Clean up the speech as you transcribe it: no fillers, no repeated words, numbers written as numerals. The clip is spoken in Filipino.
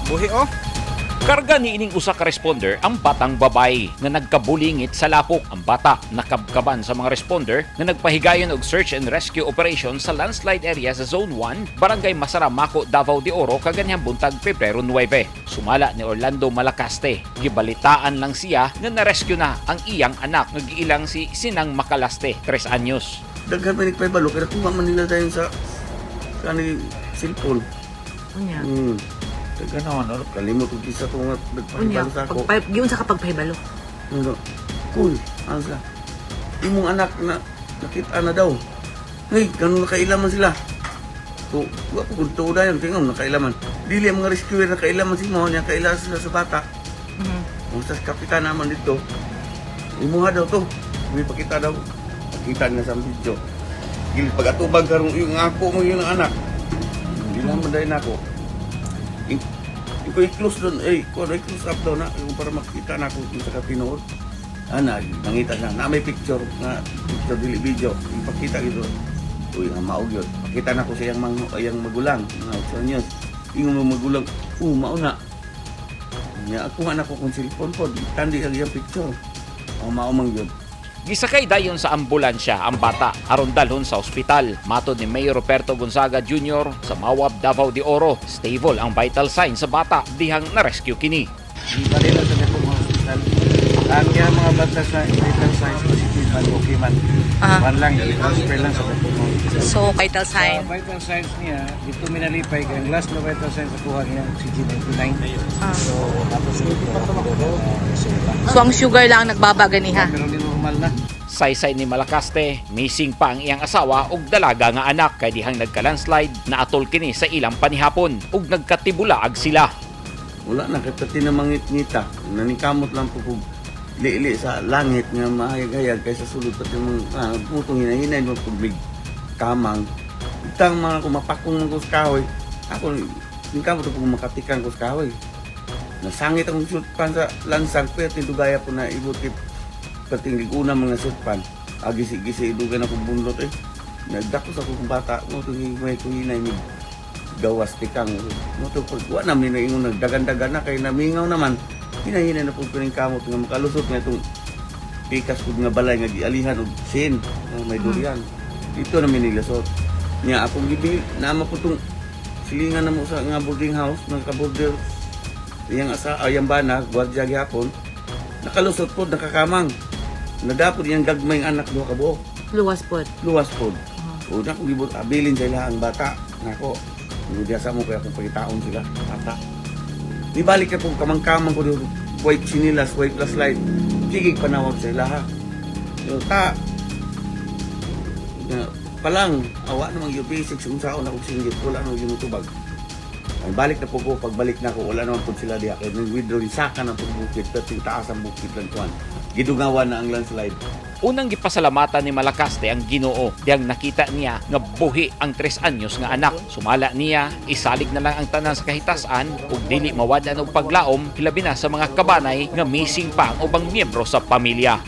Buhi oh. Karga ni ining usa ka responder ang batang babae nga nagkabulingit sa lapok. Ang bata nakabkaban sa mga responder nga nagpahigayon og search and rescue operation sa landslide area sa Zone 1, Barangay Masaramako, Davao de Oro kaganyang buntag Pebrero 9. Sumala ni Orlando Malacaste. Gibalitaan lang siya nga na-rescue na ang iyang anak nga giilang si Sinang Macalaste, 3 anyos. Daghan pa nagpahibalo kaya kuha man nila tayo sa kani cellphone. Unya. Daghan naman kalimot ko isa ko nga Unya. nagpahibalo sa ako. Yun sa kapagpahibalo. Ano? Cool. Ano sa? Imong anak na nakita na daw. Hey, ganun nakailaman sila. So, wala po kung tuo na yan. Tingnan mo, nakailaman. Dili ang mga rescuer nakailaman si mo. Niya kailangan sila sa bata. Kung sa kapitan naman dito, imuha daw to. May pakita daw. Pakita niya sa video. Gili, pag-atubag karong yung ako mo yun ang anak. Hindi naman dahil ako. Ikaw i-close doon, i-close up daw na yung para makita na ako kung sa kapinood. Nangita na may picture, dili video, ipakita ito. Uy, ang maog yun. Pakita na ko sa yung magulang, mga 8 years. Yung magulang, mauna. Ako nga na ko kung cellphone po, tandi ang yung picture. Ang maumang yun. Gisakay dayon sa ambulansya ang bata aron dalhon sa ospital. Matod ni Mayor Roberto Gonzaga Jr. sa Mawab, Davao de Oro, stable ang vital signs sa bata dihang na-rescue kini. Dali lang sa Nepong Hospital. Ang yan mga bata sa vital signs positive man okay man. Man lang, transfer lang sa Nepong Hospital. So, vital sign. Vital signs niya, dito minalipay kaya ang last na vital signs nakuha niya, oxygen 99. So, tapos So, ang sugar lang nagbaba ganiha. pero hindi normal na. Saysay ni Malacaste, missing pa ang iyang asawa ug dalaga nga anak kay dihang nagka-landslide na atol kini sa ilang panihapon ug nagkatibulaag sila. Wala na, kaya pati na mangit-ngita. Nanikamot lang po kung li sa langit nga mahayag-hayag kaysa sulod pati mga putong hinahinay mo paglig kamang. Itang mga kumapakong ng kuskahoy. Ako, nanikamot po kung makatikan kuskahoy. Nasangit ang shootpan sa lansang pero tinugaya po na ibutip pati una mga shootpan. Agisi-gisi idugan ako bundot Nagdakos ako kung bata mo itong may kuhinay ni gawas tikang mo ito pagkuha namin na ingon nagdagan-dagan na kay namingaw naman hinahinay na po pining kamot nga makalusot nga itong pikas po nga balay nga gialihan o sin may durian dito namin nilasot niya akong gibi naama po itong silingan na mo sa nga boarding house nagka-border yung bana gwardiya gihapon nakalusot po nakakamang nadapod yung gagmay ang anak doon kabuo Luwas po. luwas po una kong gibot abilin sa ilang bata nako Nudiyasa mo kaya kung pagitaon sila, ata. Di balik ka kung kamang-kamang ko doon, white sinilas, white plus light. Sige, panawag sa ilaha. Yung palang, awa namang yung basic, kung saan ako singgit, wala namang yung utubag. Ay, balik na po ko, pagbalik na ko, wala naman po sila diya. Kaya nag-withdraw yung saka ng bukit, pero yung taas ang bukit lang kuhan. Gidugawan na ang landslide. Unang gipasalamatan ni Malacaste ang Ginoo diyang nakita niya nga buhi ang 3 anyos nga anak. Sumala niya, isalig na lang ang tanan sa kahitasan ug dili mawadan og paglaom hilabi na sa mga kabanay nga missing pa ang ubang miyembro sa pamilya.